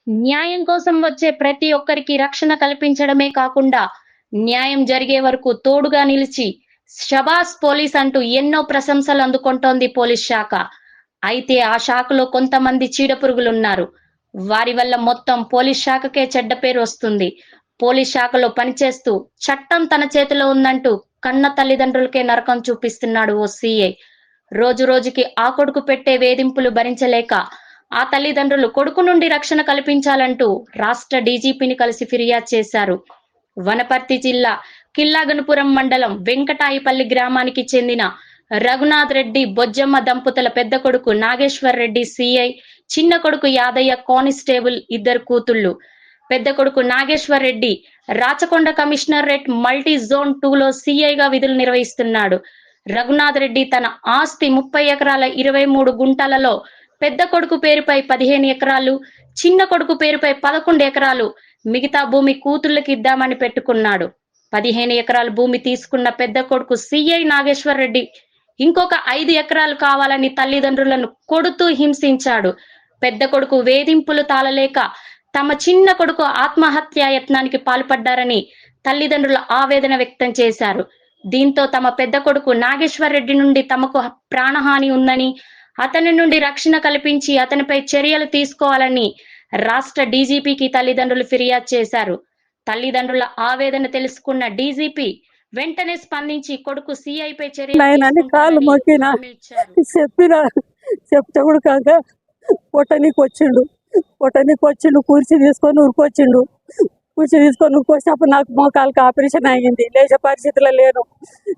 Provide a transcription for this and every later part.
న్యాయం కోసం వచ్చే ప్రతి ఒక్కరికి రక్షణ కల్పించడమే కాకుండా, న్యాయం జరిగే వరకు తోడుగా నిలిచి, షబాస్ పోలీస్ అంటూ ఎన్నో ప్రశంసలు అందుకుంటోంది పోలీస్ శాఖ. అయితే ఆ శాఖలో కొంతమంది చీడపురుగులున్నారు. వారి వల్ల మొత్తం పోలీస్ శాఖకే చెడ్డ పేరు వస్తుంది. పోలీస్ శాఖలో పనిచేస్తూ చట్టం తన చేతిలో ఉందంటూ కన్న తల్లిదండ్రులకే నరకం చూపిస్తున్నాడు ఓ సీఐ. రోజు రోజుకి ఆ కొడుకు పెట్టే వేధింపులు భరించలేక ఆ తల్లిదండ్రులు కొడుకు నుండి రక్షణ కల్పించాలంటూ రాష్ట్ర డీజీపీని కలిసి ఫిర్యాదు చేశారు. వనపర్తి జిల్లా కిల్లాగనుపురం మండలం వెంకటాయిపల్లి గ్రామానికి చెందిన రఘునాథ్ రెడ్డి బొజ్జమ్మ దంపతుల పెద్ద కొడుకు నాగేశ్వర్ రెడ్డి సిఐ, చిన్న కొడుకు యాదయ్య కానిస్టేబుల్, ఇద్దరు కూతుళ్లు. పెద్ద కొడుకు Nageshwar Reddy Rachakonda commissionerate multi zone 2లో సిఐగా విధులు నిర్వహిస్తున్నాడు. రఘునాథ్ రెడ్డి తన ఆస్తి 30 ఎకరాల 23 గుంటలలో పెద్ద కొడుకు పేరుపై 15 ఎకరాలు, చిన్న కొడుకు పేరుపై 11 ఎకరాలు, మిగతా భూమి కూతుళ్ళకి ఇద్దామని పెట్టుకున్నాడు. 15 ఎకరాల భూమి తీసుకున్న పెద్ద కొడుకు సిఐ నాగేశ్వర్ రెడ్డి ఇంకొక 5 ఎకరాలు కావాలని తల్లిదండ్రులను కొడుతూ హింసించాడు. పెద్ద కొడుకు వేధింపులు తాళలేక తమ చిన్న కొడుకు ఆత్మహత్యా యత్నానికి పాల్పడ్డారని తల్లిదండ్రులు ఆవేదన వ్యక్తం చేశారు. దీంతో తమ పెద్ద కొడుకు నాగేశ్వర్ రెడ్డి నుండి తమకు ప్రాణహాని ఉందని, అతని నుండి రక్షణ కల్పించి అతనిపై చర్యలు తీసుకోవాలని రాష్ట్ర డీజీపీకి తల్లిదండ్రులు ఫిర్యాదు చేశారు. తల్లిదండ్రుల ఆవేదన తెలుసుకున్న డీజీపీ వెంటనే స్పందించి కొడుకు సిఐపై చర్యలు కాలు మొక్కిన చెప్పిన చెప్తే కూడా కాక పొట్టనికి వచ్చిండు కుర్చీ తీసుకొని ఉరికొచ్చిండు. కుర్చీ తీసుకొని ఉరికొచ్చినప్పుడు నాకు మోకాలకు ఆపరేషన్ అయ్యింది. లేచే పరిస్థితిలో లేను.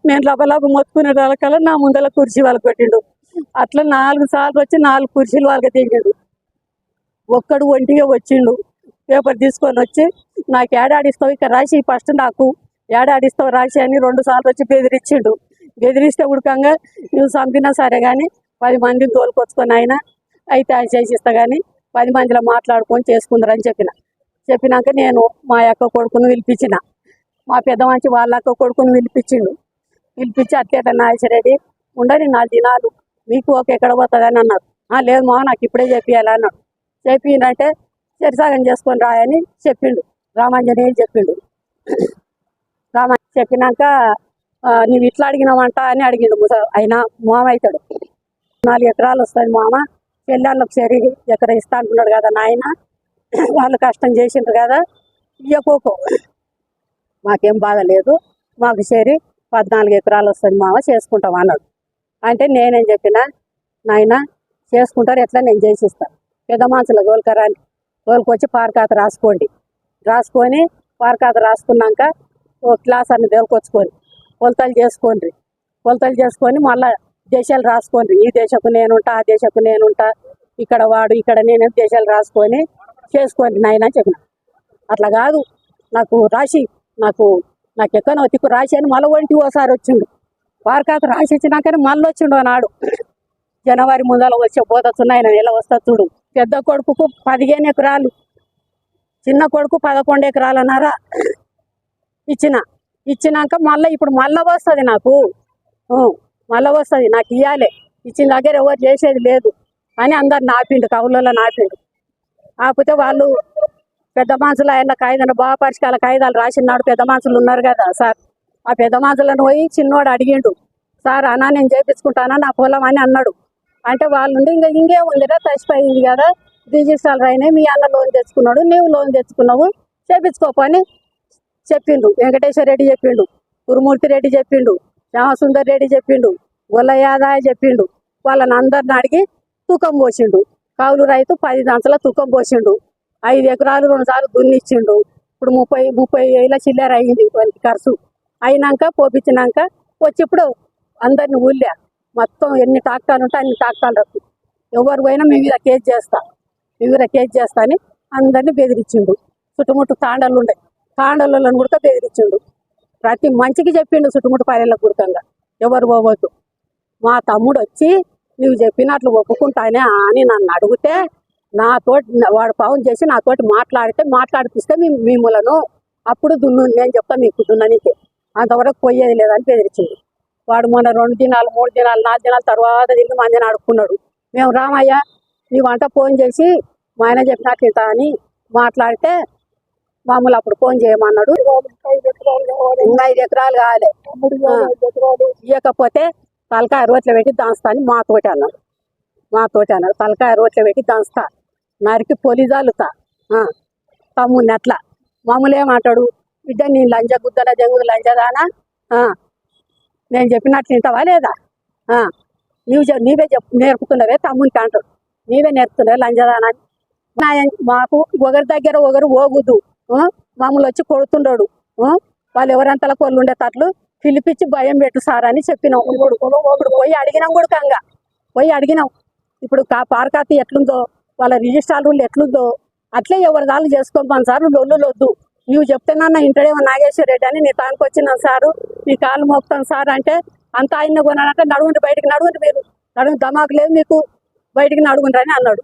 నేను లబలబ మొత్తుకునే వాళ్ళకల్లా నా ముందర కుర్చీ వాళ్ళకి పెట్టిండు. అట్లా 4 సార్లు వచ్చి 4 కుర్చీలు వాళ్ళకి దిగాడు. ఒక్కడు ఒంటిగా వచ్చిండు. పేపర్ తీసుకొని వచ్చి నాకు ఏడాడిస్తావు ఇక్కడ రాసి ఫస్ట్ నాకు ఏడాడిస్తావు రాసి అని 2 సార్లు వచ్చి బెదిరించిండు. బెదిరిస్తే ఉడకంగా నువ్వు చంపినా సరే కానీ 10 మందిని తోలుకొచ్చుకొని అయితే ఆయన చేసిస్తా కానీ 10 మందిలో మాట్లాడుకొని చేసుకుందరని చెప్పినాక నేను మా అక్క కొడుకుని పిలిపించిన. మా పెద్ద మంచి వాళ్ళ అక్క కొడుకుని పిలిపించి అట్లేట నాగేశ్వరరెడ్డి ఉండని 4 దినాలు మీకు ఎక్కడ పోతుందని అన్నారు. లేదు మా నాకు ఇప్పుడే చెప్పియాలి అన్నాడు. చెప్పిందంటే సరిసాగం చేసుకొని రాయని చెప్పిండు. రామాంజనేయులు చెప్పిండు. చెప్పినాక నువ్వు ఇట్లా అడిగినావంట అని అడిగిండు. అయినా మామ అవుతాడు. 4 ఎకరాలు వస్తుంది మామ, పెళ్ళాళ్ళకు సరి ఎకర ఇస్తా అంటున్నాడు కదా నాయన, వాళ్ళు కష్టం చేసిండ్రు కదా, ఇయ్యకోకో మాకేం బాధ లేదు, మాకు సరి 14 ఎకరాలు వస్తుంది మామ చేసుకుంటాం అన్నాడు. అంటే నేనేం చెప్పిన, నాయన చేసుకుంటారు ఎట్లా నేను చేసిస్తాను, పెద్ద మనుషుల తోలుకొచ్చి పార్కాత రాసుకొని పార్కాత రాసుకున్నాక ఓ క్లాస్ అన్ని తోలుకొచ్చుకొని కొలతలు చేసుకొని మళ్ళీ దేశాలు రాసుకోండి. ఈ దేశకు నేనుంటా, ఆ దేశకు నేనుంటా, ఇక్కడ వాడు ఇక్కడ నేను దేశాలు రాసుకొని చేసుకోండి నాయన అని చెప్పిన. అట్లా కాదు నాకు రాసి నాకు ఎక్కనో తిక్కు రాసి అని మళ్ళీ ఒంటి ఓసారి వచ్చిండు. పార్కాత రాసి ఇచ్చినాకనే మళ్ళీ వచ్చిండు నాడు. జనవరి ముందర వచ్చే పోతున్నాయన ఎలా వస్తా చూడు. పెద్ద కొడుకుకు 15 ఎకరాలు, చిన్న కొడుకు 11 ఎకరాలు అన్నారా ఇచ్చినాక మళ్ళీ ఇప్పుడు మళ్ళీ వస్తుంది నాకు ఇవ్వాలి, ఇచ్చిన దగ్గర ఎవరు చేసేది లేదు అని అందరు నాపిండు, కవులలో నాపిండు. కాకపోతే వాళ్ళు పెద్ద మనుషులు ఆయన కాయిదాలు బాగా పరిష్కాల కాయిదాలు రాసినాడు. పెద్ద మనుషులు ఉన్నారు కదా సార్, ఆ పెద్ద మనుషులను పోయి చిన్నోడు అడిగిండు, సార్ అన్నా నేను చేయించుకుంటానా నా పొలం అని అన్నాడు. అంటే వాళ్ళు ఇంకేముందిరా తచ్చిపోయింది కదా, రిజిస్ట్రాలు అయినాయి, మీ అన్న లోన్ తెచ్చుకున్నాడు, నీవు లోన్ తెచ్చుకున్నావు చేయించుకోపని చెప్పిండు. వెంకటేశ్వర రెడ్డి చెప్పిండు, గురుమూర్తి రెడ్డి చెప్పిండు, శ్యామసుందర్ రెడ్డి చెప్పిండు, గొల్ల యాదాయ చెప్పిండు. వాళ్ళని అందరిని అడిగి తూకం పోసిండు. కౌలు రైతు 10 దాంట్లో తూకం పోసిండు. 5 ఎకరాలు 2 సార్లు దున్నిచ్చిండు. ఇప్పుడు 30,000 చిల్లర అయింది వాళ్ళకి ఖర్చు. అయినాక పోపించినాక వచ్చి ఇప్పుడు అందరిని ఊళ్ళే మొత్తం ఎన్ని టాక్టాలు ఉంటే అన్ని టాక్టాలు రద్దు, ఎవరు పోయినా మీ మీద కేసు చేస్తా అని అందరినీ బెదిరించిండు. చుట్టుముట్టు తాండలు ఉండే తాండలను కూడా బెదిరించిండు. ప్రతి మంచికి చెప్పిండు చుట్టుముట్టు పల్లెలకు గుర్తంగా ఎవరు పోవద్దు. మా తమ్ముడు వచ్చి నువ్వు చెప్పినట్లు ఒప్పుకుంటానే అని నన్ను అడిగితే నాతోటి వాడు ఫోన్ చేసి నాతోటి మాట్లాడిపిస్తే మిమ్మలను అప్పుడు నేను చెప్తా మీకు దున్ననికి, అంతవరకు పోయేది లేదని బెదిరించిండు. వాడు మొన్న 2 దినాలు 3 దినాలు 4 దినాల తర్వాత తిరిగి మందిని అడుక్కున్నాడు. మేము రామయ్య నీ వంట ఫోన్ చేసి మా ఆయన చెప్పినట్లు ఇంత అని మాట్లాడితే మామూలు అప్పుడు ఫోన్ చేయమన్నాడు. ఇంకా 5 ఎకరాలు కావాలి, ఇవ్వకపోతే తలకాయ రోట్లో పెట్టి దాంస్తా అని మాతోటి అన్నాడు. తలకాయ రోట్లో పెట్టి దాంస్తా, నరికి పొలి జల్లుతా తమ్ముడిని అట్లా. మామూలు ఏమంటాడు, బిడ్డ నీ లంజ గుద్దల జంగుడు లంజదానా, నేను చెప్పినట్లు వింటావా లేదా, నీవే నేర్పుతున్నావే తమ్మునికి అంటాడు. నీవే నేర్పుతున్నావే లంజదానా అని. మాకు ఒకరి దగ్గర ఒకరు పోగుద్దు, మామూలు వచ్చి కొడుతుండడు. వాళ్ళు ఎవరంతలా కొళ్ళు ఉండేటట్లు పిలిపించి భయం పెట్టు సార్ అని చెప్పినాం. ఇప్పుడు పోయి అడిగినాం కూడా, అడిగినాం. ఇప్పుడు పార్కాతి ఎట్లుందో, వాళ్ళ రిజిస్ట్రార్ రూల్ ఎట్లుందో అట్లే ఎవరి దాళ్ళు చేసుకోమని సార్. లొల్లులు వద్దు, నువ్వు చెప్తున్నాను ఇంటడేమో నాగేశ్వర రెడ్డి అని నీ తానికి వచ్చినాను సారు, నీ కాళ్ళు మోపుతాను సార్ అంటే అంత ఆయన కొనాలంటే నడుగుండి బయటికి నడుగుండి, మీరు నడుగు దమాకు లేదు మీకు, బయటికి నడుగుండ్రు అని అన్నాడు.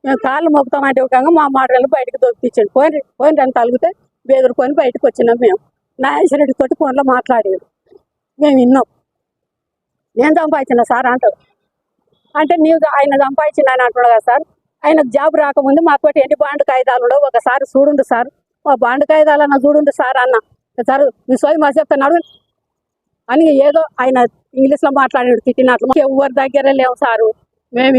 మేము కాళ్ళు మోపుతామంటే ఒక మా మాటలు బయటకు దొరికించండి, పోయిన అని తలిగితే బెదిరిపోయి బయటకు వచ్చినాం. మేము నాగేశ్వర రెడ్డి తోటి ఫోన్లో మాట్లాడేది మేము విన్నాం. నేను సంపాదించిన సార్ అంటాడు. అంటే నీవు ఆయన సంపాదించిన ఆయన అంటున్నాడు కదా సార్. ఆయనకు జాబ్ రాకముందు మాతోటి ఎన్ని బాండ్ కాయిదాలు ఒకసారి చూడుండు సార్, మా బాండ్ కాయిదాలన్నా చూడుండు సార్ అన్న. సార్ మీ సోయి మా చెప్తున్నాడు అని ఏదో ఆయన ఇంగ్లీష్లో మాట్లాడాడు, తిట్టినట్లు. ఎవరి దగ్గర లేవు సారు, మేము